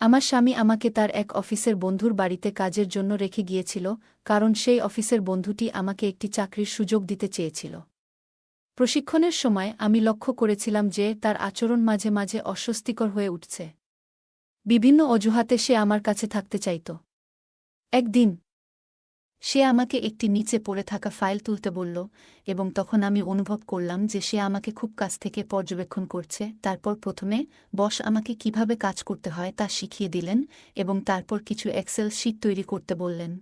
আমার স্বামী আমাকে তার এক অফিসের বন্ধুর বাড়িতে কাজের জন্য রেখে গিয়েছিল, কারণ সেই অফিসের বন্ধুটি আমাকে একটি চাকরির সুযোগ দিতে চেয়েছিল। প্রশিক্ষণের সময় আমি লক্ষ্য করেছিলাম যে তার আচরণ মাঝে মাঝে অস্বস্তিকর হয়ে উঠছে। বিভিন্ন অজুহাতে সে আমার কাছে থাকতে চাইত। একদিন সে আমাকে একটি নিচে পড়ে থাকা ফাইল তুলতে বলল, এবং তখন আমি অনুভব করলাম যে সে আমাকে খুব কাছ থেকে পর্যবেক্ষণ করছে। তারপর প্রথমে বস আমাকে কিভাবে কাজ করতে হয় তা শিখিয়ে দিলেন, এবং তারপর কিছু এক্সেল শিট তৈরি করতে বললেন।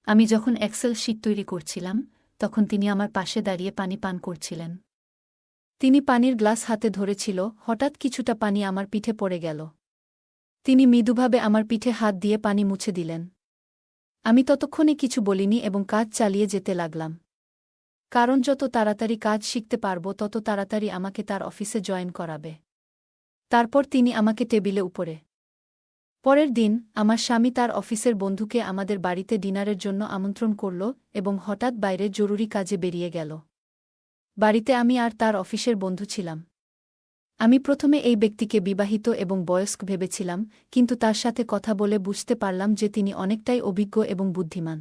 আমি যখন এক্সেল শিট তৈরি করছিলাম, তখন তিনি আমার পাশে দাঁড়িয়ে পানি পান করছিলেন। তিনি পানির গ্লাস হাতে ধরেছিল, হঠাৎ কিছুটা পানি আমার পিঠে পড়ে গেল। তিনি মৃদুভাবে আমার পিঠে হাত দিয়ে পানি মুছে দিলেন। আমি ততক্ষণে কিছু বলিনি এবং কাজ চালিয়ে যেতে লাগলাম, কারণ যত তাড়াতাড়ি কাজ শিখতে পারব তত তাড়াতাড়ি আমাকে তার অফিসে জয়েন করাবে। তারপর তিনি আমাকে টেবিলে উপরে। পরের দিন আমার স্বামী তার অফিসের বন্ধুকে আমাদের বাড়িতে ডিনারের জন্য আমন্ত্রণ করল এবং হঠাৎ বাইরে জরুরি কাজে বেরিয়ে গেল। বাড়িতে আমি আর তার অফিসের বন্ধু ছিলাম। আমি প্রথমে এই ব্যক্তিকে বিবাহিত এবং বয়স্ক ভেবেছিলাম, কিন্তু তার সাথে কথা বলে বুঝতে পারলাম যে তিনি অনেকটাই অভিজ্ঞ এবং বুদ্ধিমান।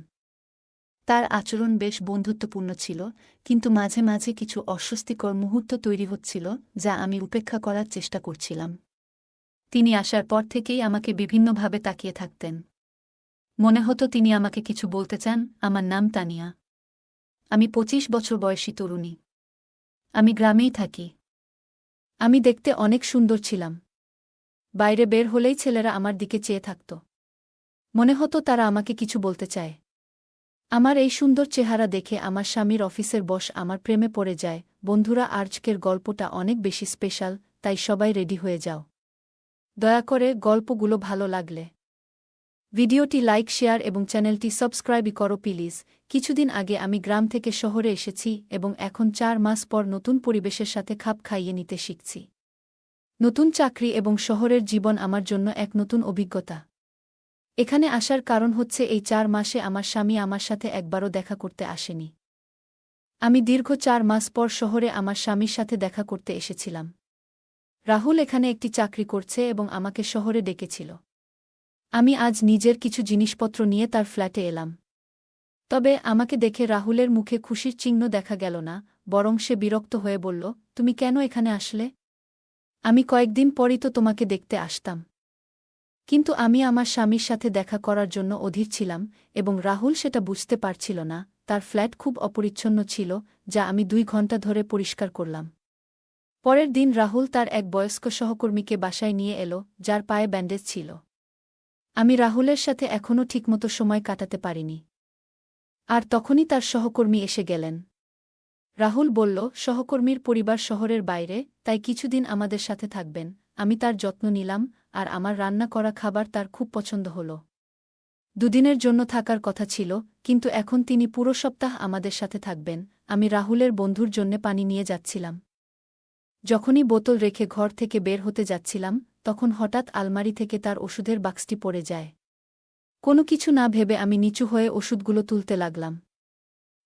তার আচরণ বেশ বন্ধুত্বপূর্ণ ছিল, কিন্তু মাঝে মাঝে কিছু অস্বস্তিকর মুহূর্ত তৈরি হচ্ছিল যা আমি উপেক্ষা করার চেষ্টা করছিলাম। তিনি আসার পর থেকেই আমাকে বিভিন্নভাবে তাকিয়ে থাকতেন। মনে হতো তিনি আমাকে কিছু বলতে চান। আমার নাম তানিয়া। আমি 25 বছর বয়সী তরুণী। আমি গ্রামেই থাকি। আমি দেখতে অনেক সুন্দর ছিলাম। বাইরে বের হলেই ছেলেরা আমার দিকে চেয়ে থাকত। মনে হতো তারা আমাকে কিছু বলতে চায়। আমার এই সুন্দর চেহারা দেখে আমার স্বামীর অফিসের বস আমার প্রেমে পড়ে যায়। বন্ধুরা, আজকের গল্পটা অনেক বেশি স্পেশাল, তাই সবাই রেডি হয়ে যাও। দয়া করে গল্পগুলো ভালো লাগলে ভিডিওটি লাইক, শেয়ার এবং চ্যানেলটি সাবস্ক্রাইব করো প্লিজ। কিছুদিন আগে আমি গ্রাম থেকে শহরে এসেছি এবং এখন 4 মাস পর নতুন পরিবেশের সাথে খাপ খাইয়ে নিতে শিখছি। নতুন চাকরি এবং শহরের জীবন আমার জন্য এক নতুন অভিজ্ঞতা। এখানে আসার কারণ হচ্ছে এই 4 মাসে আমার স্বামী আমার সাথে একবারও দেখা করতে আসেনি। আমি দীর্ঘ 4 মাস পর শহরে আমার স্বামীর সাথে দেখা করতে এসেছিলাম। রাহুল এখানে একটি চাকরি করছে এবং আমাকে শহরে ডেকেছিল। আমি আজ নিজের কিছু জিনিসপত্র নিয়ে তার ফ্ল্যাটে এলাম। তবে আমাকে দেখে রাহুলের মুখে খুশির চিহ্ন দেখা গেল না, বরং সে বিরক্ত হয়ে বলল, তুমি কেন এখানে আসলে? আমি কয়েকদিন পরই তো তোমাকে দেখতে আসতাম। কিন্তু আমি আমার স্বামীর সাথে দেখা করার জন্য অধীর ছিলাম, এবং রাহুল সেটা বুঝতে পারছিল না। তার ফ্ল্যাট খুব অপরিচ্ছন্ন ছিল, যা আমি 2 ঘন্টা ধরে পরিষ্কার করলাম। পরের দিন রাহুল তার এক বয়স্ক সহকর্মীকে বাসায় নিয়ে এলো, যার পায়ে ব্যান্ডেজ ছিল। আমি রাহুলের সাথে এখনও ঠিকমতো সময় কাটাতে পারিনি। আর তখনই তার সহকর্মী এসে গেলেন। রাহুল বলল, সহকর্মীর পরিবার শহরের বাইরে, তাই কিছুদিন আমাদের সাথে থাকবেন। আমি তার যত্ন নিলাম, আর আমার রান্না করা খাবার তার খুব পছন্দ হল। 2 দিনের জন্য থাকার কথা ছিল, কিন্তু এখন তিনি পুরো সপ্তাহ আমাদের সাথে থাকবেন। আমি রাহুলের বন্ধুর জন্যে পানি নিয়ে যাচ্ছিলাম। যখনই বোতল রেখে ঘর থেকে বের হতে যাচ্ছিলাম, তখন হঠাৎ আলমারি থেকে তার ওষুধের বাক্সটি পড়ে যায়। কোনো কিছু না ভেবে আমি নিচু হয়ে ওষুধগুলো তুলতে লাগলাম।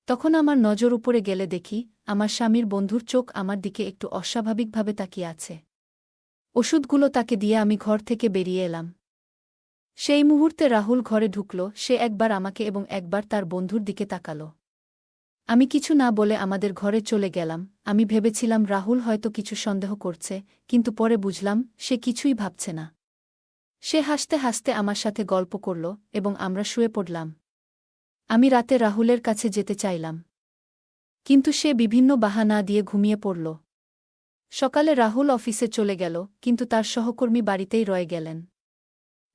তখন আমার নজর উপরে গেলে দেখি, আমার স্বামীর বন্ধুর চোখ আমার দিকে একটু অস্বাভাবিকভাবে তাকিয়ে আছে। ওষুধগুলো তাকে দিয়ে আমি ঘর থেকে বেরিয়ে এলাম। সেই মুহূর্তে রাহুল ঘরে ঢুকল। সে একবার আমাকে এবং একবার তার বন্ধুর দিকে তাকাল। আমি কিছু না বলে আমাদের ঘরে চলে গেলাম। আমি ভেবেছিলাম রাহুল হয়তো কিছু সন্দেহ করছে, কিন্তু পরে বুঝলাম সে কিছুই ভাবছে না। সে হাসতে হাসতে আমার সাথে গল্প করল এবং আমরা শুয়ে পড়লাম। আমি রাতে রাহুলের কাছে যেতে চাইলাম, কিন্তু সে বিভিন্ন বাহানা দিয়ে ঘুমিয়ে পড়ল। সকালে রাহুল অফিসে চলে গেল, কিন্তু তার সহকর্মী বাড়িতেই রয়ে গেলেন।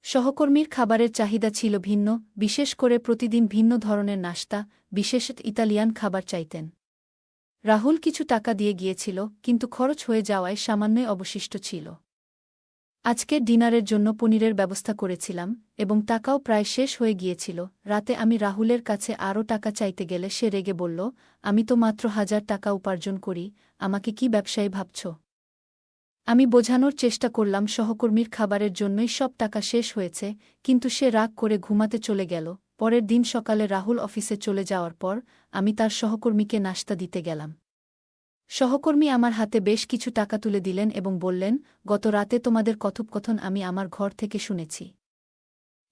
সহকর্মীর খাবারের চাহিদা ছিল ভিন্ন, বিশেষ করে প্রতিদিন ভিন্ন ধরনের নাশতা, বিশেষত ইতালিয়ান খাবার চাইতেন। রাহুল কিছু টাকা দিয়ে গিয়েছিল, কিন্তু খরচ হয়ে যাওয়ায় সামান্যই অবশিষ্ট ছিল। আজকের ডিনারের জন্য পনিরের ব্যবস্থা করেছিলাম, এবং টাকাও প্রায় শেষ হয়ে গিয়েছিল। রাতে আমি রাহুলের কাছে আরও টাকা চাইতে গেলে সে রেগে বলল, আমি তো মাত্র 1000 টাকা উপার্জন করি, আমাকে কি ব্যবসায়ী ভাবছ? আমি বোঝানোর চেষ্টা করলাম সহকর্মীর খাবারের জন্যই সব টাকা শেষ হয়েছে, কিন্তু সে রাগ করে ঘুমাতে চলে গেল। পরের দিন সকালে রাহুল অফিসে চলে যাওয়ার পর আমি তার সহকর্মীকে নাশতা দিতে গেলাম। সহকর্মী আমার হাতে বেশ কিছু টাকা তুলে দিলেন এবং বললেন, গত রাতে তোমাদের কথোপকথন আমি আমার ঘর থেকে শুনেছি।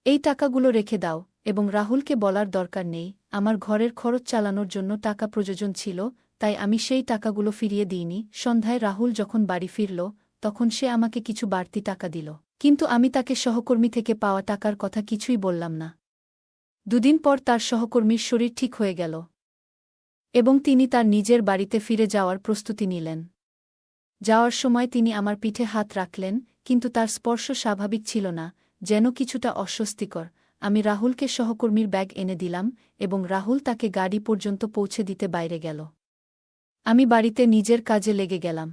এই টাকাগুলো রেখে দাও, এবং রাহুলকে বলার দরকার নেই, আমার ঘরের খরচ চালানোর জন্য টাকা প্রয়োজন ছিল, তাই আমি সেই টাকাগুলো ফিরিয়ে দিইনি। সন্ধ্যায় রাহুল যখন বাড়ি ফিরল, তখন সে আমাকে কিছু বাড়তি টাকা দিল, কিন্তু আমি তাকে সহকর্মী থেকে পাওয়া টাকার কথা কিছুই বললাম না। দুদিন পর তার সহকর্মীর শরীর ঠিক হয়ে গেল এবং তিনি তার নিজের বাড়িতে ফিরে যাওয়ার প্রস্তুতি নিলেন। যাওয়ার সময় তিনি আমার পিঠে হাত রাখলেন, কিন্তু তার স্পর্শ স্বাভাবিক ছিল না, যেন কিছুটা অস্বস্তিকর। আমি রাহুলকে সহকর্মীর ব্যাগ এনে দিলাম এবং রাহুল তাকে গাড়ি পর্যন্ত পৌঁছে দিতে বাইরে গেল। আমি বাড়িতে নিজের কাজে লেগে গেলাম।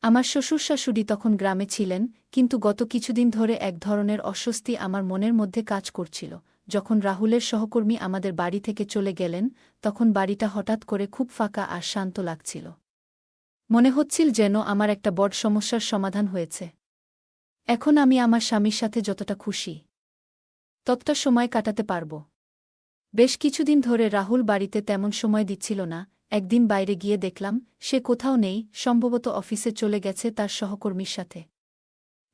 আমার শ্বশুর শাশুড়ি তখন গ্রামে ছিলেন, কিন্তু গত কিছুদিন ধরে এক ধরনের অস্বস্তি আমার মনের মধ্যে কাজ করছিল। যখন রাহুলের সহকর্মী আমাদের বাড়ি থেকে চলে গেলেন, তখন বাড়িটা হঠাৎ করে খুব ফাঁকা আর শান্ত লাগছিল। মনে হচ্ছিল যেন আমার একটা বড় সমস্যার সমাধান হয়েছে। এখন আমি আমার স্বামীর সাথে যতটা খুশি, ততটা সময় কাটাতে পারব। বেশ কিছুদিন ধরে রাহুল বাড়িতে তেমন সময় দিচ্ছিল না। একদিন বাইরে গিয়ে দেখলাম সে কোথাও নেই, সম্ভবত অফিসে চলে গেছে তার সহকর্মীর সাথে।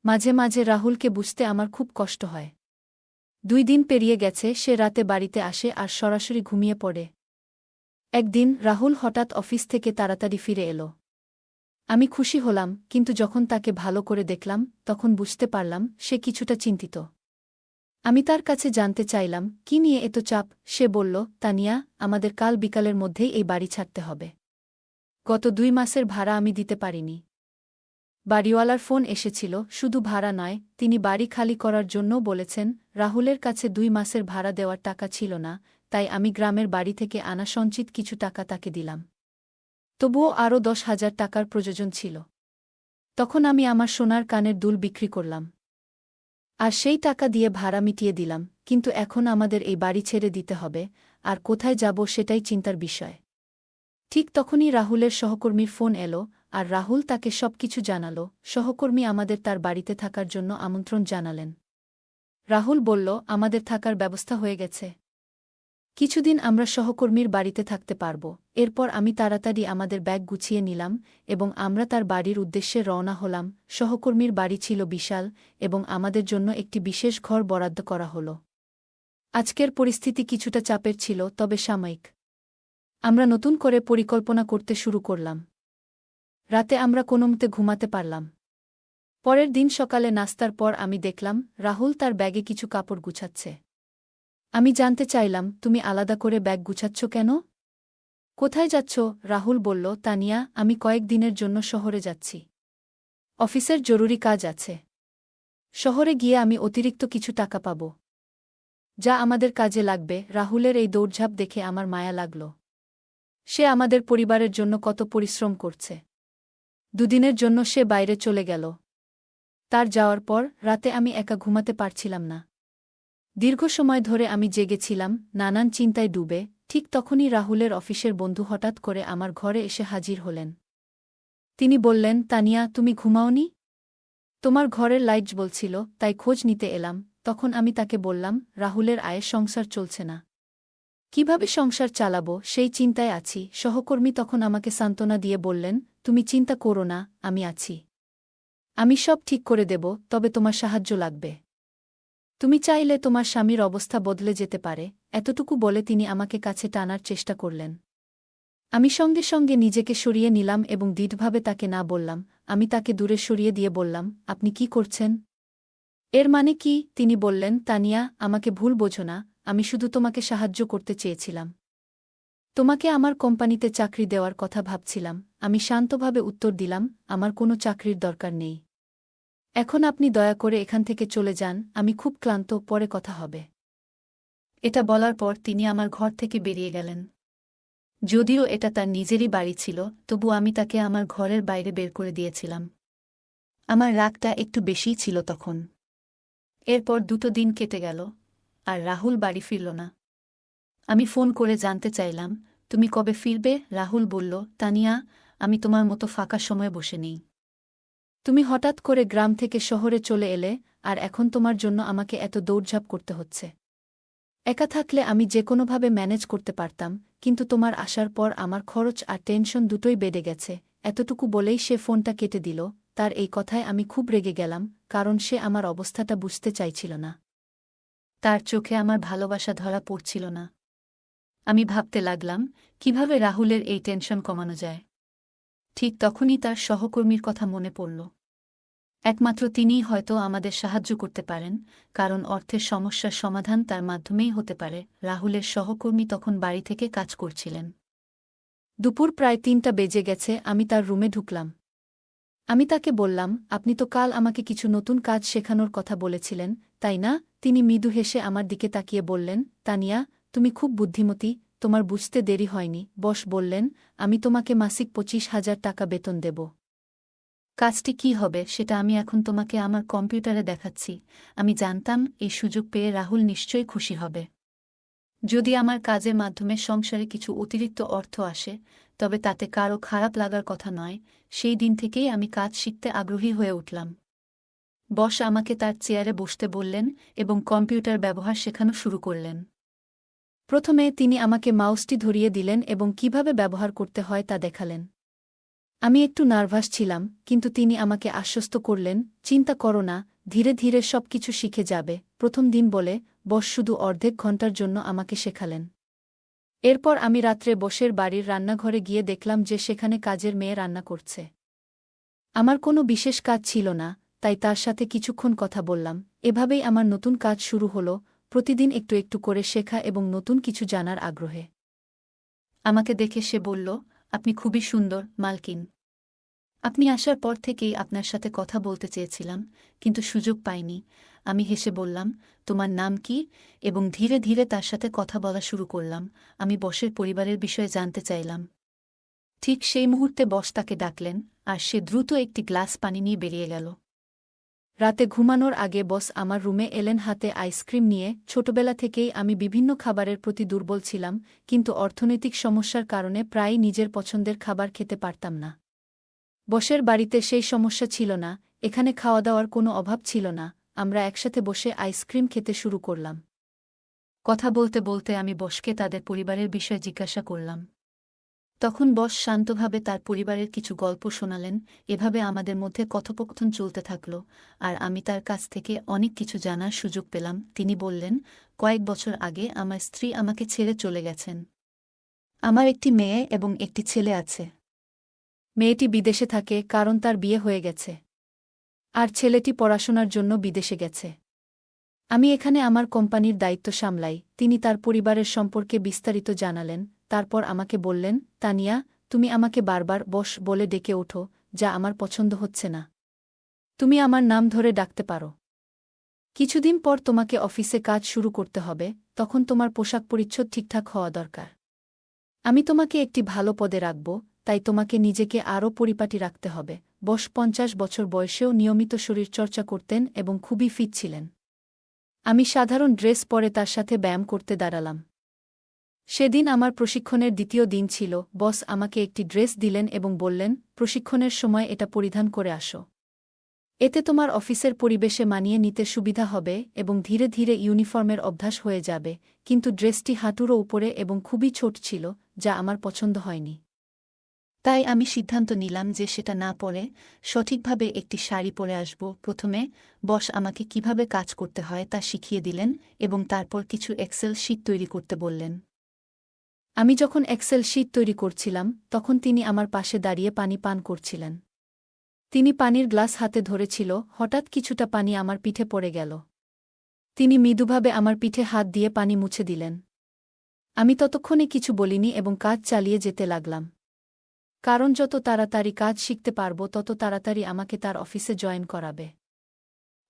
মাঝে মাঝে রাহুলকে বুঝতে আমার খুব কষ্ট হয়। 2 দিন পেরিয়ে গেছে, সে রাতে বাড়িতে আসে আর সরাসরি ঘুমিয়ে পড়ে। একদিন রাহুল হঠাৎ অফিস থেকে তাড়াতাড়ি ফিরে এলো। আমি খুশি হলাম, কিন্তু যখন তাকে ভালো করে দেখলাম, তখন বুঝতে পারলাম সে কিছুটা চিন্তিত। আমি তার কাছে জানতে চাইলাম, কি নিয়ে এত চাপ? সে বলল, তানিয়া, আমাদের কাল বিকালের মধ্যেই এই বাড়ি ছাড়তে হবে। গত 2 মাসের ভাড়া আমি দিতে পারিনি। বাড়িওয়ালার ফোন এসেছিল, শুধু ভাড়া নয়, তিনি বাড়ি খালি করার জন্যও বলেছেন। রাহুলের কাছে 2 মাসের ভাড়া দেওয়ার টাকা ছিল না, তাই আমি গ্রামের বাড়ি থেকে আনা সঞ্চিত কিছু টাকা তাকে দিলাম। তবুও আরও 10,000 টাকার প্রয়োজন ছিল। তখন আমি আমার সোনার কানের দুল বিক্রি করলাম, আর সেই টাকা দিয়ে ভাড়া মিটিয়ে দিলাম। কিন্তু এখন আমাদের এই বাড়ি ছেড়ে দিতে হবে, আর কোথায় যাব সেটাই চিন্তার বিষয়। ঠিক তখনই রাহুলের সহকর্মীর ফোন এলো, আর রাহুল তাকে সবকিছু জানালো। সহকর্মী আমাদের তার বাড়িতে থাকার জন্য আমন্ত্রণ জানালেন। রাহুল বলল, আমাদের থাকার ব্যবস্থা হয়ে গেছে। কিছুদিন আমরা সহকর্মীর বাড়িতে থাকতে পারব। এরপর আমি তাড়াতাড়ি আমাদের ব্যাগ গুছিয়ে নিলাম এবং আমরা তার বাড়ির উদ্দেশ্যে রওনা হলাম। সহকর্মীর বাড়ি ছিল বিশাল এবং আমাদের জন্য একটি বিশেষ ঘর বরাদ্দ করা হল। আজকের পরিস্থিতি কিছুটা চাপের ছিল, তবে সাময়িক। আমরা নতুন করে পরিকল্পনা করতে শুরু করলাম। রাতে আমরা কোনোমতে ঘুমাতে পারলাম। পরের দিন সকালে নাস্তার পর আমি দেখলাম রাহুল তার ব্যাগে কিছু কাপড় গুছাচ্ছে। আমি জানতে চাইলাম, তুমি আলাদা করে ব্যাগ গুছাচ্ছ কেন? কোথায় যাচ্ছ? রাহুল বলল, তানিয়া, আমি কয়েক দিনের জন্য শহরে যাচ্ছি। অফিসের জরুরি কাজ আছে। শহরে গিয়ে আমি অতিরিক্ত কিছু টাকা পাব, যা আমাদের কাজে লাগবে। রাহুলের এই দৌড়ঝাঁপ দেখে আমার মায়া লাগল। সে আমাদের পরিবারের জন্য কত পরিশ্রম করছে। 2 দিনের জন্য সে বাইরে চলে গেল। তার যাওয়ার পর রাতে আমি একা ঘুমাতে পারছিলাম না। দীর্ঘ সময় ধরে আমি জেগেছিলাম, নানান চিন্তায় ডুবে। ঠিক তখনই রাহুলের অফিসের বন্ধু হঠাৎ করে আমার ঘরে এসে হাজির হলেন। তিনি বললেন, তানিয়া, তুমি ঘুমাওনি? তোমার ঘরের লাইট জ্বলছিল, তাই খোঁজ নিতে এলাম। তখন আমি তাকে বললাম, রাহুলের আয়ে সংসার চলছে না। কিভাবে সংসার চালাবো সেই চিন্তায় আছি। সহকর্মী তখন আমাকে সান্ত্বনা দিয়ে বললেন, তুমি চিন্তা করো না, আমি আছি। আমি সব ঠিক করে দেব, তবে তোমার সাহায্য লাগবে। তুমি চাইলে তোমার স্বামীর অবস্থা বদলে যেতে পারে। এতটুকু বলে তিনি আমাকে কাছে টানার চেষ্টা করলেন। আমি সঙ্গে সঙ্গে নিজেকে সরিয়ে নিলাম এবং দৃঢ়ভাবে তাকে না বললাম। আমি তাকে দূরে সরিয়ে দিয়ে বললাম, আপনি কি করছেন? এর মানে কি? তিনি বললেন, তানিয়া, আমাকে ভুল বোঝো না, আমি শুধু তোমাকে সাহায্য করতে চেয়েছিলাম। তোমাকে আমার কোম্পানিতে চাকরি দেওয়ার কথা ভাবছিলাম। আমি শান্তভাবে উত্তর দিলাম, আমার কোনো চাকরির দরকার নেই। এখন আপনি দয়া করে এখান থেকে চলে যান, আমি খুব ক্লান্ত, পরে কথা হবে। এটা বলার পর তিনি আমার ঘর থেকে বেরিয়ে গেলেন। যদিও এটা তার নিজেরই বাড়ি ছিল, তবু আমি তাকে আমার ঘরের বাইরে বের করে দিয়েছিলাম। আমার রাগটা একটু বেশিই ছিল তখন। এরপর 2 দিন কেটে গেল, আর রাহুল বাড়ি ফিরল না। আমি ফোন করে জানতে চাইলাম, তুমি কবে ফিরবে? রাহুল বলল, তানিয়া, আমি তোমার মতো ফাঁকা সময় বসে নেই। তুমি হঠাৎ করে গ্রাম থেকে শহরে চলে এলে, আর এখন তোমার জন্য আমাকে এত দৌড়ঝাঁপ করতে হচ্ছে। একা থাকলে আমি যে কোনোভাবে ম্যানেজ করতে পারতাম, কিন্তু তোমার আসার পর আমার খরচ আর টেনশন দুটোই বেড়ে গেছে। এতটুকু বলেই সে ফোনটা কেটে দিল। তার এই কথায় আমি খুব রেগে গেলাম, কারণ সে আমার অবস্থাটা বুঝতে চাইছিল না। তার চোখে আমার ভালোবাসা ধরা পড়ছিল না। আমি ভাবতে লাগলাম, কিভাবে রাহুলের এই টেনশন কমানো যায়। ঠিক তখনই তার সহকর্মীর কথা মনে পড়ল। একমাত্র তিনিই হয়তো আমাদের সাহায্য করতে পারেন, কারণ অর্থের সমস্যার সমাধান তার মাধ্যমেই হতে পারে। রাহুলের সহকর্মী তখন বাড়ি থেকে কাজ করছিলেন। দুপুর প্রায় ৩টা বেজে গেছে। আমি তার রুমে ঢুকলাম। আমি তাকে বললাম, আপনি তো কাল আমাকে কিছু নতুন কাজ শেখানোর কথা বলেছিলেন, তাই না? তিনি মৃদু হেসে আমার দিকে তাকিয়ে বললেন, তানিয়া, তুমি খুব বুদ্ধিমতী, তোমার বুঝতে দেরি হয়নি। বস বললেন, আমি তোমাকে মাসিক ২৫,০০০ টাকা বেতন দেব। কাজটি কি হবে সেটা আমি এখন তোমাকে আমার কম্পিউটারে দেখাচ্ছি। আমি জানতাম এই সুযোগ পেয়ে রাহুল নিশ্চয়ই খুশি হবে। যদি আমার কাজের মাধ্যমে সংসারে কিছু অতিরিক্ত অর্থ আসে, তবে তাতে কারও খারাপ লাগার কথা নয়। সেই দিন থেকেই আমি কাজ শিখতে আগ্রহী হয়ে উঠলাম। বস আমাকে তার চেয়ারে বসতে বললেন এবং কম্পিউটার ব্যবহার শেখানো শুরু করলেন। প্রথমে তিনি আমাকে মাউসটি ধরিয়ে দিলেন এবং কিভাবে ব্যবহার করতে হয় তা দেখালেন। আমি একটু নার্ভাস ছিলাম, কিন্তু তিনি আমাকে আশ্বস্ত করলেন, চিন্তা করো না, ধীরে ধীরে সবকিছু শিখে যাবে। প্রথম দিন বলে বস শুধু অর্ধেক ঘন্টার জন্য আমাকে শেখালেন। এরপর আমি রাত্রে বসের বাড়ির রান্নাঘরে গিয়ে দেখলাম যে সেখানে কাজের মেয়ে রান্না করছে। আমার কোনো বিশেষ কাজ ছিল না, তাই তার সাথে কিছুক্ষণ কথা বললাম। এভাবেই আমার নতুন কাজ শুরু হলো, প্রতিদিন একটু একটু করে শেখা এবং নতুন কিছু জানার আগ্রহে। আমাকে দেখে সে বলল, আপনি খুবই সুন্দর, মালকিন। আপনি আসার পর থেকেই আপনার সাথে কথা বলতে চেয়েছিলাম, কিন্তু সুযোগ পাইনি। আমি হেসে বললাম, তোমার নাম কি? এবং ধীরে ধীরে তার সাথে কথা বলা শুরু করলাম। আমি বসের পরিবারের বিষয়ে জানতে চাইলাম। ঠিক সেই মুহূর্তে বস তাকে ডাকলেন, আর সে দ্রুত একটি গ্লাস পানি নিয়ে বেরিয়ে গেল। রাতে ঘুমানোর আগে বস আমার রুমে এলেন হাতে আইসক্রিম নিয়ে। ছোটবেলা থেকেই আমি বিভিন্ন খাবারের প্রতি দুর্বল ছিলাম, কিন্তু অর্থনৈতিক সমস্যার কারণে প্রায়ই নিজের পছন্দের খাবার খেতে পারতাম না। বসের বাড়িতে সেই সমস্যা ছিল না, এখানে খাওয়া দাওয়ার কোনো অভাব ছিল না। আমরা একসাথে বসে আইসক্রিম খেতে শুরু করলাম। কথা বলতে বলতে আমি বসকে তাদের পরিবারের বিষয়ে জিজ্ঞাসা করলাম। তখন বস শান্তভাবে তার পরিবারের কিছু গল্প শোনালেন। এভাবে আমাদের মধ্যে কথোপকথন চলতে থাকল, আর আমি তার কাছ থেকে অনেক কিছু জানার সুযোগ পেলাম। তিনি বললেন, কয়েক বছর আগে আমার স্ত্রী আমাকে ছেড়ে চলে গেছেন। আমার একটি মেয়ে এবং একটি ছেলে আছে। মেয়েটি বিদেশে থাকে, কারণ তার বিয়ে হয়ে গেছে, আর ছেলেটি পড়াশোনার জন্য বিদেশে গেছে। আমি এখানে আমার কোম্পানির দায়িত্ব সামলাই। তিনি তার পরিবারের সম্পর্কে বিস্তারিত জানালেন। তারপর আমাকে বললেন, তানিয়া, তুমি আমাকে বারবার বস বলে ডেকে ওঠো, যা আমার পছন্দ হচ্ছে না। তুমি আমার নাম ধরে ডাকতে পারো। কিছুদিন পর তোমাকে অফিসে কাজ শুরু করতে হবে, তখন তোমার পোশাক পরিচ্ছদ ঠিকঠাক হওয়া দরকার। আমি তোমাকে একটি ভালো পদে রাখব, তাই তোমাকে নিজেকে আরও পরিপাটি রাখতে হবে। বস ৫০ বছর বয়সেও নিয়মিত শরীরচর্চা করতেন এবং খুবই ফিট ছিলেন। আমি সাধারণ ড্রেস পরে তার সাথে ব্যায়াম করতে দাঁড়ালাম। সেদিন আমার প্রশিক্ষণের দ্বিতীয় দিন ছিল। বস আমাকে একটি ড্রেস দিলেন এবং বললেন, প্রশিক্ষণের সময় এটা পরিধান করে আসো। এতে তোমার অফিসের পরিবেশে মানিয়ে নিতে সুবিধা হবে এবং ধীরে ধীরে ইউনিফর্মের অভ্যাস হয়ে যাবে। কিন্তু ড্রেসটি হাঁটুরও উপরে এবং খুবই ছোট ছিল, যা আমার পছন্দ হয়নি। তাই আমি সিদ্ধান্ত নিলাম যে সেটা না পরে সঠিকভাবে একটি শাড়ি পরে আসব। প্রথমে বস আমাকে কিভাবে কাজ করতে হয় তা শিখিয়ে দিলেন এবং তারপর কিছু এক্সেল শীট তৈরি করতে বললেন। আমি যখন এক্সেল শীট তৈরি করছিলাম, তখন তিনি আমার পাশে দাঁড়িয়ে পানি পান করছিলেন। তিনি পানির গ্লাস হাতে ধরেছিল। হঠাৎ কিছুটা পানি আমার পিঠে পড়ে গেল। তিনি মৃদুভাবে আমার পিঠে হাত দিয়ে পানি মুছে দিলেন। আমি ততক্ষণে কিছু বলিনি এবং কাজ চালিয়ে যেতে লাগলাম, কারণ যত তাড়াতাড়ি কাজ শিখতে পারব তত তাড়াতাড়ি আমাকে তার অফিসে জয়েন করাবে।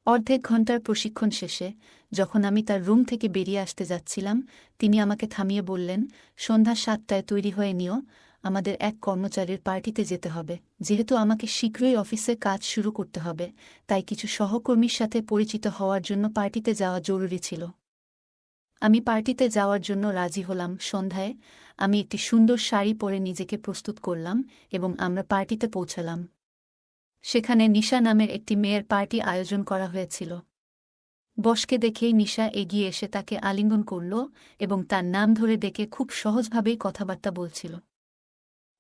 অর্ধেক ঘণ্টার প্রশিক্ষণ শেষে যখন আমি তার রুম থেকে বেরিয়ে আসতে যাচ্ছিলাম, তিনি আমাকে থামিয়ে বললেন, সন্ধ্যা ৭টায় তৈরি হয়ে নিও, আমাদের এক কর্মচারীর পার্টিতে যেতে হবে। যেহেতু আমাকে শীঘ্রই অফিসে কাজ শুরু করতে হবে, তাই কিছু সহকর্মীর সাথে পরিচিত হওয়ার জন্য পার্টিতে যাওয়া জরুরি ছিল। আমি পার্টিতে যাওয়ার জন্য রাজি হলাম। সন্ধ্যায় আমি একটি সুন্দর শাড়ি পরে নিজেকে প্রস্তুত করলাম এবং আমরা পার্টিতে পৌঁছালাম। সেখানে নিশা নামের একটি মেয়ের পার্টি আয়োজন করা হয়েছিল। বসকে দেখেই নিশা এগিয়ে এসে তাকে আলিঙ্গন করল এবং তার নাম ধরে ডেকে খুব সহজভাবেই কথাবার্তা বলছিল।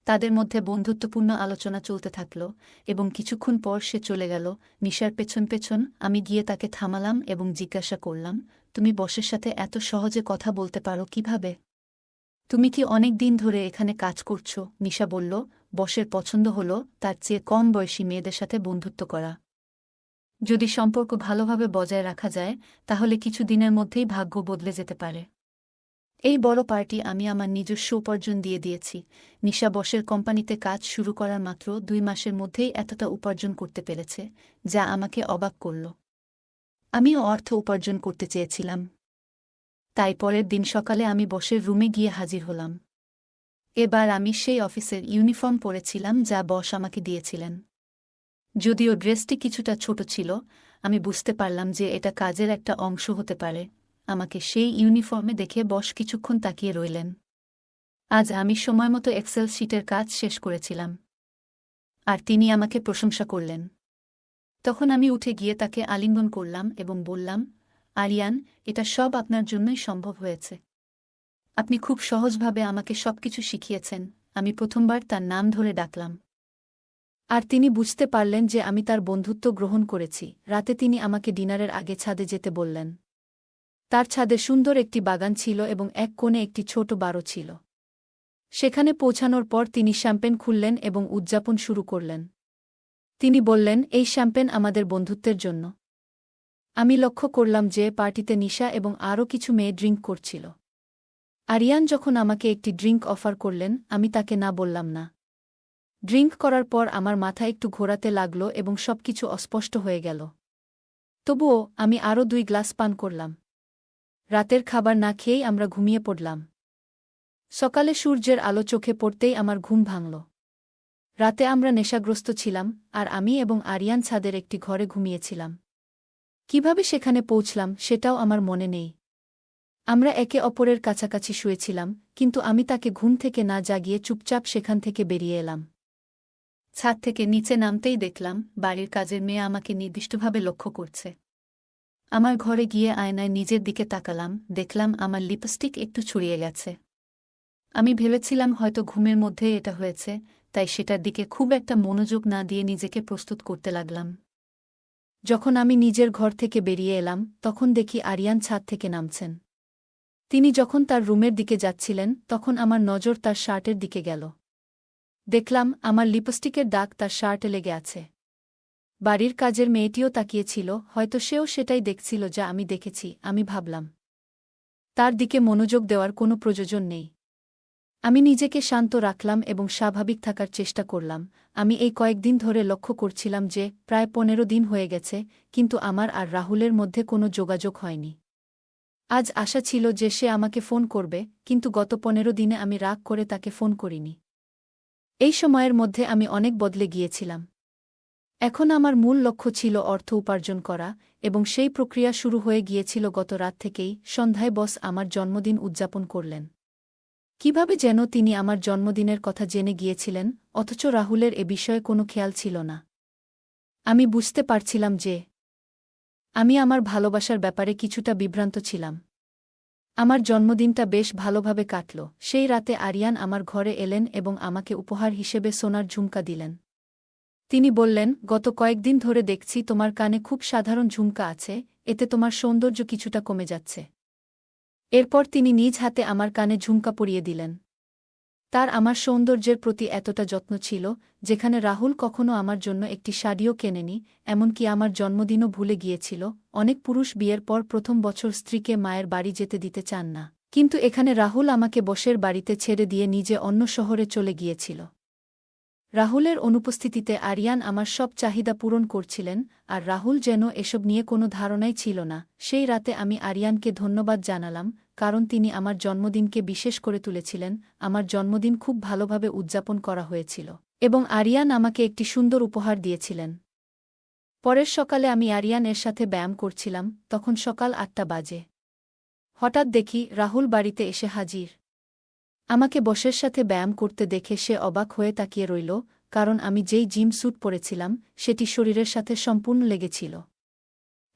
তাদের মধ্যে বন্ধুত্বপূর্ণ আলোচনা চলতে থাকল এবং কিছুক্ষণ পর সে চলে গেল। নিশার পেছন পেছন আমি গিয়ে তাকে থামালাম এবং জিজ্ঞাসা করলাম, তুমি বসের সাথে এত সহজে কথা বলতে পারো কিভাবে? তুমি কি অনেক দিন ধরে এখানে কাজ করছো? নিশা বলল, বসের পছন্দ হল তার চেয়ে কম বয়সী মেয়েদের সাথে বন্ধুত্ব করা। যদি সম্পর্ক ভালোভাবে বজায় রাখা যায় তাহলে কিছু দিনের মধ্যেই ভাগ্য বদলে যেতে পারে। এই বড় পার্টি আমি আমার নিজস্ব উপার্জন দিয়ে দিয়েছি। নিশা বসের কোম্পানিতে কাজ শুরু করার মাত্র 2 মাসের মধ্যেই এতটা উপার্জন করতে পেরেছে, যা আমাকে অবাক করল। আমিও অর্থ উপার্জন করতে চেয়েছিলাম। তাই পরের দিন সকালে আমি বসের রুমে গিয়ে হাজির হলাম। এবার আমি সেই অফিসের ইউনিফর্ম পরেছিলাম যা বস আমাকে দিয়েছিলেন। যদিও ড্রেসটি কিছুটা ছোট ছিল, আমি বুঝতে পারলাম যে এটা কাজের একটা অংশ হতে পারে। আমাকে সেই ইউনিফর্মে দেখে বস কিছুক্ষণ তাকিয়ে রইলেন। আজ আমি সময়মতো এক্সেল শিটের কাজ শেষ করেছিলাম, আর তিনি আমাকে প্রশংসা করলেন। তখন আমি উঠে গিয়ে তাকে আলিঙ্গন করলাম এবং বললাম, আরিয়ান, এটা সব আপনার জন্যই সম্ভব হয়েছে। আপনি খুব সহজভাবে আমাকে সবকিছু শিখিয়েছেন। আমি প্রথমবার তার নাম ধরে ডাকলাম, আর তিনি বুঝতে পারলেন যে আমি তার বন্ধুত্ব গ্রহণ করেছি। রাতে তিনি আমাকে ডিনারের আগে ছাদে যেতে বললেন। তার ছাদে সুন্দর একটি বাগান ছিল এবং এক কোণে একটি ছোট বারো ছিল। সেখানে পৌঁছানোর পর তিনি শ্যাম্পেন খুললেন এবং উদযাপন শুরু করলেন। তিনি বললেন, এই শ্যাম্পেন আমাদের বন্ধুত্বের জন্য। আমি লক্ষ্য করলাম যে পার্টিতে নিশা এবং আরও কিছু মেয়ে ড্রিঙ্ক করছিল। আরিয়ান যখন আমাকে একটি ড্রিঙ্ক অফার করলেন, আমি তাকে না বললাম না। ড্রিঙ্ক করার পর আমার মাথা একটু ঘোরাতে লাগল এবং সবকিছু অস্পষ্ট হয়ে গেল। তবুও আমি আরও 2 গ্লাস পান করলাম। রাতের খাবার না খেয়েই আমরা ঘুমিয়ে পড়লাম। সকালে সূর্যের আলো চোখে পড়তেই আমার ঘুম ভাঙল। রাতে আমরা নেশাগ্রস্ত ছিলাম, আর আমি এবং আরিয়ান ছাদের একটি ঘরে ঘুমিয়েছিলাম। কিভাবে সেখানে পৌঁছলাম সেটাও আমার মনে নেই। আমরা একে অপরের কাছাকাছি শুয়েছিলাম, কিন্তু আমি তাকে ঘুম থেকে না জাগিয়ে চুপচাপ সেখান থেকে বেরিয়ে এলাম। ছাদ থেকে নিচে নামতেই দেখলাম বাড়ির কাজের মেয়ে আমাকে নির্দিষ্টভাবে লক্ষ্য করছে। আমার ঘরে গিয়ে আয়নায় নিজের দিকে তাকালাম, দেখলাম আমার লিপস্টিক একটু ছড়িয়ে গেছে। আমি ভেবেছিলাম হয়তো ঘুমের মধ্যে এটা হয়েছে, তাই সেটার দিকে খুব একটা মনোযোগ না দিয়ে নিজেকে প্রস্তুত করতে লাগলাম। যখন আমি নিজের ঘর থেকে বেরিয়ে এলাম তখন দেখি আরিয়ান ছাদ থেকে নামছেন। তিনি যখন তার রুমের দিকে যাচ্ছিলেন তখন আমার নজর তার শার্টের দিকে গেল। দেখলাম আমার লিপস্টিকের দাগ তার শার্টে লেগে আছে। বাড়ির কাজের মেয়েটিও তাকিয়েছিল, হয়তো সেও সেটাই দেখছিল যা আমি দেখেছি। আমি ভাবলাম, তার দিকে মনোযোগ দেওয়ার কোনো প্রয়োজন নেই। আমি নিজেকে শান্ত রাখলাম এবং স্বাভাবিক থাকার চেষ্টা করলাম। আমি এই কয়েকদিন ধরে লক্ষ্য করছিলাম যে প্রায় 15 দিন হয়ে গেছে, কিন্তু আমার আর রাহুলের মধ্যে কোনো যোগাযোগ হয়নি। আজ আশা ছিল যে সে আমাকে ফোন করবে, কিন্তু গত 15 দিনে আমি রাগ করে তাকে ফোন করিনি। এই সময়ের মধ্যে আমি অনেক বদলে গিয়েছিলাম। এখন আমার মূল লক্ষ্য ছিল অর্থ উপার্জন করা, এবং সেই প্রক্রিয়া শুরু হয়ে গিয়েছিল গত রাত থেকেই। সন্ধ্যায় বস আমার জন্মদিন উদযাপন করলেন। কিভাবে যেন তিনি আমার জন্মদিনের কথা জেনে গিয়েছিলেন, অথচ রাহুলের এ বিষয়ে কোনো খেয়াল ছিল না। আমি বুঝতে পারছিলাম যে আমি আমার ভালোবাসার ব্যাপারে কিছুটা বিভ্রান্ত ছিলাম। আমার জন্মদিনটা বেশ ভালোভাবে কাটল। সেই রাতে আরিয়ান আমার ঘরে এলেন এবং আমাকে উপহার হিসেবে সোনার ঝুমকা দিলেন। তিনি বললেন, গত কয়েকদিন ধরে দেখছি তোমার কানে খুব সাধারণ ঝুমকা আছে, এতে তোমার সৌন্দর্য কিছুটা কমে যাচ্ছে। এরপর তিনি নিজ হাতে আমার কানে ঝুমকা পরিয়ে দিলেন। তার আমার সৌন্দর্যের প্রতি এতটা যত্ন ছিল, যেখানে রাহুল কখনো আমার জন্য একটি শাড়িও কেনেনি, এমনকি আমার জন্মদিনও ভুলে গিয়েছিল। অনেক পুরুষ বিয়ের পর প্রথম বছর স্ত্রীকে মায়ের বাড়ি যেতে দিতে চান না, কিন্তু এখানে রাহুল আমাকে বসের বাড়িতে ছেড়ে দিয়ে নিজে অন্য শহরে চলে গিয়েছিল। রাহুলের অনুপস্থিতিতে আরিয়ান আমার সব চাহিদা পূরণ করছিলেন, আর রাহুল যেন এসব নিয়ে কোনো ধারণাই ছিল না। সেই রাতে আমি আরিয়ানকে ধন্যবাদ জানালাম, কারণ তিনি আমার জন্মদিনকে বিশেষ করে তুলেছিলেন। আমার জন্মদিন খুব ভালোভাবে উদযাপন করা হয়েছিল, এবং আরিয়ান আমাকে একটি সুন্দর উপহার দিয়েছিলেন। পরের সকালে আমি আরিয়ান এর সাথে ব্যায়াম করছিলাম, তখন সকাল 8টা বাজে। হঠাৎ দেখি রাহুল বাড়িতে এসে হাজির। আমাকে বসের সাথে ব্যায়াম করতে দেখে সে অবাক হয়ে তাকিয়ে রইল, কারণ আমি যেই জিম স্যুট পরেছিলাম সেটি শরীরের সাথে সম্পূর্ণ লেগেছিল।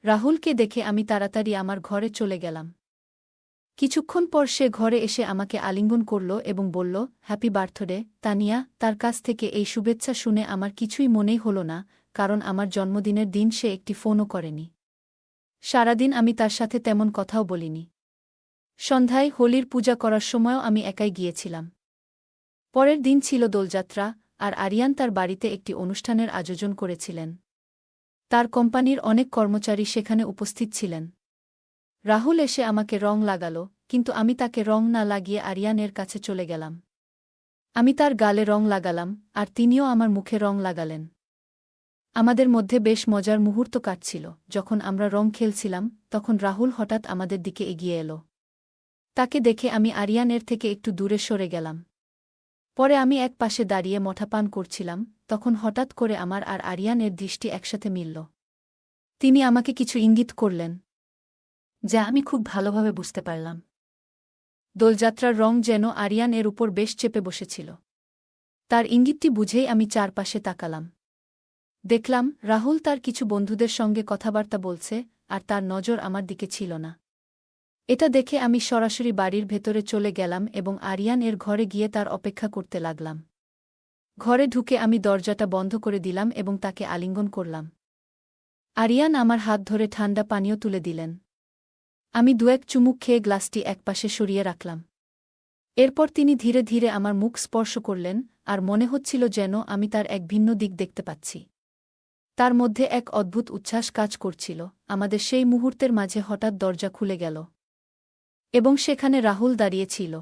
রাহুলকে দেখে আমি তাড়াতাড়ি আমার ঘরে চলে গেলাম। কিছুক্ষণ পর সে ঘরে এসে আমাকে আলিঙ্গন করল এবং বলল, হ্যাপি বার্থডে তানিয়া। তার কাছ থেকে এই শুভেচ্ছা শুনে আমার কিছুই মনেই হল না, কারণ আমার জন্মদিনের দিন সে একটি ফোনও করেনি। সারাদিন আমি তার সাথে তেমন কথাও বলিনি। সন্ধ্যায় হোলির পূজা করার সময়ও আমি একাই গিয়েছিলাম। পরের দিন ছিল দোলযাত্রা, আর আরিয়ান তার বাড়িতে একটি অনুষ্ঠানের আয়োজন করেছিলেন। তার কোম্পানির অনেক কর্মচারী সেখানে উপস্থিত ছিলেন। রাহুল এসে আমাকে রং লাগাল, কিন্তু আমি তাকে রং না লাগিয়ে আরিয়ানের কাছে চলে গেলাম। আমি তার গালে রং লাগালাম, আর তিনিও আমার মুখে রং লাগালেন। আমাদের মধ্যে বেশ মজার মুহূর্ত কাটছিল। যখন আমরা রং খেলছিলাম, তখন রাহুল হঠাৎ আমাদের দিকে এগিয়ে এল। তাকে দেখে আমি আরিয়ানের থেকে একটু দূরে সরে গেলাম। পরে আমি এক পাশে দাঁড়িয়ে মঠা পান করছিলাম, তখন হঠাৎ করে আমার আর আরিয়ানের দৃষ্টি একসাথে মিলল। তিনি আমাকে কিছু ইঙ্গিত করলেন, যা আমি খুব ভালোভাবে বুঝতে পারলাম। দোলযাত্রার রং যেন আরিয়ান এর উপর বেশ চেপে বসেছিল। তার ইঙ্গিতটি বুঝেই আমি চারপাশে তাকালাম। দেখলাম রাহুল তার কিছু বন্ধুদের সঙ্গে কথাবার্তা বলছে, আর তার নজর আমার দিকে ছিল না। এটা দেখে আমি সরাসরি বাড়ির ভেতরে চলে গেলাম এবং আরিয়ান এর ঘরে গিয়ে তার অপেক্ষা করতে লাগলাম। ঘরে ঢুকে আমি দরজাটা বন্ধ করে দিলাম এবং তাকে আলিঙ্গন করলাম। আরিয়ান আমার হাত ধরে ঠান্ডা পানীয় তুলে দিলেন। আমি দু-এক চুমুক খেয়ে গ্লাসটি একপাশে সরিয়ে রাখলাম। এরপর তিনি ধীরে ধীরে আমার মুখ স্পর্শ করলেন, আর মনে হচ্ছিল যেন আমি তার এক ভিন্ন দিক দেখতে পাচ্ছি। তার মধ্যে এক অদ্ভুত উচ্ছ্বাস কাজ করছিল। আমাদের সেই মুহূর্তের মাঝে হঠাৎ দরজা খুলে গেল এবং সেখানে রাহুল দাঁড়িয়ে ছিল।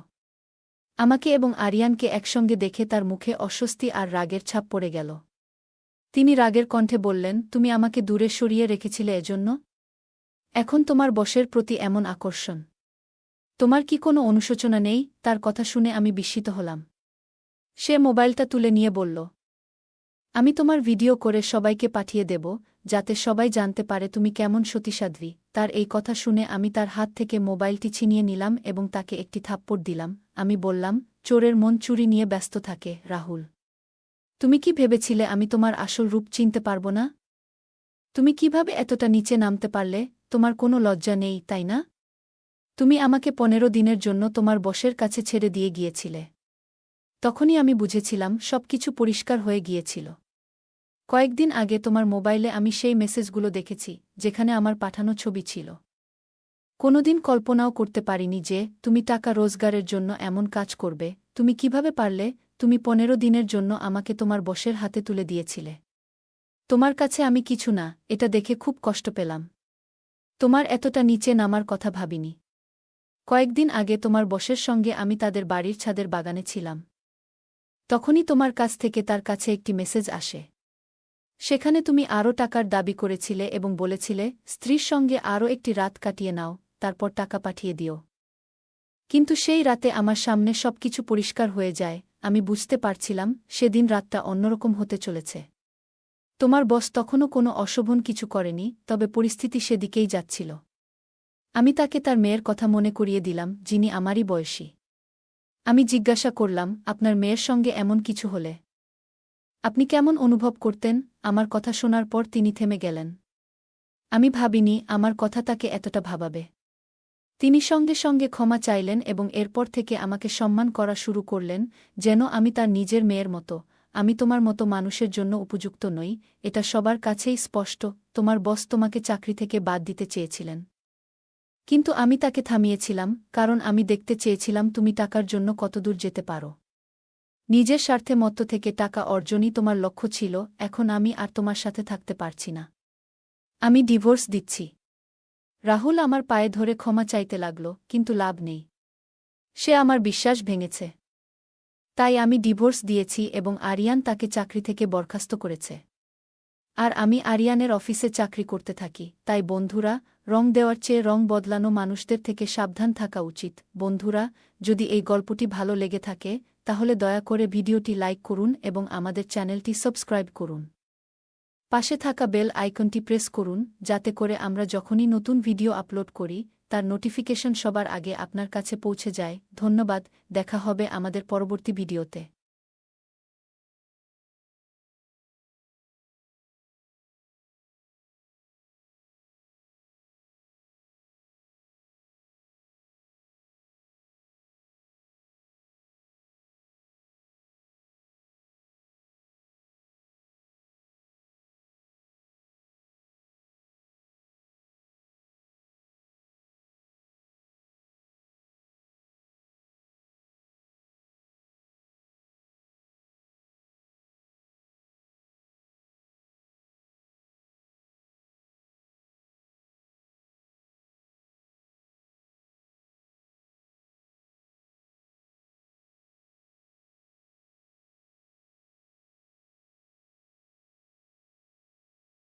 আমাকে এবং আরিয়ানকে একসঙ্গে দেখে তার মুখে অস্বস্তি আর রাগের ছাপ পড়ে গেল। তিনি রাগের কণ্ঠে বললেন, তুমি আমাকে দূরে সরিয়ে রেখেছিলে এজন্য? এখন তোমার বসের প্রতি এমন আকর্ষণ? তোমার কি কোনো অনুশোচনা নেই? তার কথা শুনে আমি বিস্মিত হলাম। সে মোবাইলটা তুলে নিয়ে বলল, আমি তোমার ভিডিও করে সবাইকে পাঠিয়ে দেব, যাতে সবাই জানতে পারে তুমি কেমন সতীসাধ্বী। তার এই কথা শুনে আমি তার হাত থেকে মোবাইলটি ছিনিয়ে নিলাম এবং তাকে একটি থাপ্পড় দিলাম। আমি বললাম, চোরের মন চুরি নিয়ে ব্যস্ত থাকে, রাহুল। তুমি কি ভেবেছিলে আমি তোমার আসল রূপ চিনতে পারব না? তুমি কিভাবে এতটা নিচে নামতে পারলে? তোমার কোনো লজ্জা নেই, তাই না? তুমি আমাকে 15 দিনের জন্য তোমার বসের কাছে ছেড়ে দিয়ে গিয়েছিলে। তখনই আমি বুঝেছিলাম সবকিছু পরিষ্কার হয়ে গিয়েছিল। কয়েকদিন আগে তোমার মোবাইলে আমি সেই মেসেজগুলো দেখেছি, যেখানে আমার পাঠানো ছবি ছিল। কোনোদিন কল্পনাও করতে পারিনি যে তুমি টাকা রোজগারের জন্য এমন কাজ করবে। তুমি কিভাবে পারলে? তুমি 15 দিনের জন্য আমাকে তোমার বসের হাতে তুলে দিয়েছিলে। তোমার কাছে আমি কিছু না, এটা দেখে খুব কষ্ট পেলাম। তোমার এতটা নিচে নামার কথা ভাবিনি। কয়েকদিন আগে তোমার বসের সঙ্গে আমি তাদের বাড়ির ছাদের বাগানে ছিলাম। তখনই তোমার কাছ থেকে তার কাছে একটি মেসেজ আসে। সেখানে তুমি আরও টাকার দাবি করেছিলে এবং বলেছিলে স্ত্রীর সঙ্গে আরও একটি রাত কাটিয়ে নাও, তারপর টাকা পাঠিয়ে দিও। কিন্তু সেই রাতে আমার সামনে সবকিছু পরিষ্কার হয়ে যায়। আমি বুঝতে পারছিলাম সেদিন রাতটা অন্যরকম হতে চলেছে। তোমার বস তখনও কোনো অশোভন কিছু করেনি, তবে পরিস্থিতি সেদিকেই যাচ্ছিল। আমি তাকে তার মেয়ের কথা মনে করিয়ে দিলাম, যিনি আমারই বয়সী। আমি জিজ্ঞাসা করলাম, আপনার মেয়ের সঙ্গে এমন কিছু হলে আপনি কেমন অনুভব করতেন? আমার কথা শোনার পর তিনি থেমে গেলেন। আমি ভাবিনি আমার কথা তাকে এতটা ভাবাবে। তিনি সঙ্গে সঙ্গে ক্ষমা চাইলেন এবং এরপর থেকে আমাকে সম্মান করা শুরু করলেন, যেন আমি তার নিজের মেয়ের মতো। আমি তোমার মতো মানুষের জন্য উপযুক্ত নই, এটা সবার কাছেই স্পষ্ট। তোমার বস তোমাকে চাকরি থেকে বাদ দিতে চেয়েছিলেন, কিন্তু আমি তাকে থামিয়েছিলাম, কারণ আমি দেখতে চেয়েছিলাম তুমি টাকার জন্য কতদূর যেতে পারো। নিজের স্বার্থে মত্ত থেকে টাকা অর্জনই তোমার লক্ষ্য ছিল। এখন আমি আর তোমার সাথে থাকতে পারছি না। আমি ডিভোর্স দিচ্ছি। রাহুল আমার পায়ে ধরে ক্ষমা চাইতে লাগল, কিন্তু লাভ নেই। সে আমার বিশ্বাস ভেঙেছে। তাই আমি ডিভোর্স দিয়েছি এবং আরিয়ান তাকে চাকরি থেকে বরখাস্ত করেছে। আর আমি আরিয়ানের অফিসে চাকরি করতে থাকি। তাই বন্ধুরা, রং দেওয়ার চেয়ে রং বদলানো মানুষদের থেকে সাবধান থাকা উচিত। বন্ধুরা, যদি এই গল্পটি ভালো লেগে থাকে, তাহলে দয়া করে ভিডিওটি লাইক করুন এবং আমাদের চ্যানেলটি সাবস্ক্রাইব করুন। পাশে থাকা বেল আইকনটি প্রেস করুন, যাতে করে আমরা যখনই নতুন ভিডিও আপলোড করি, তার নোটিফিকেশন সবার আগে আপনার কাছে পৌঁছে যায়। ধন্যবাদ, দেখা হবে আমাদের পরবর্তী ভিডিওতে।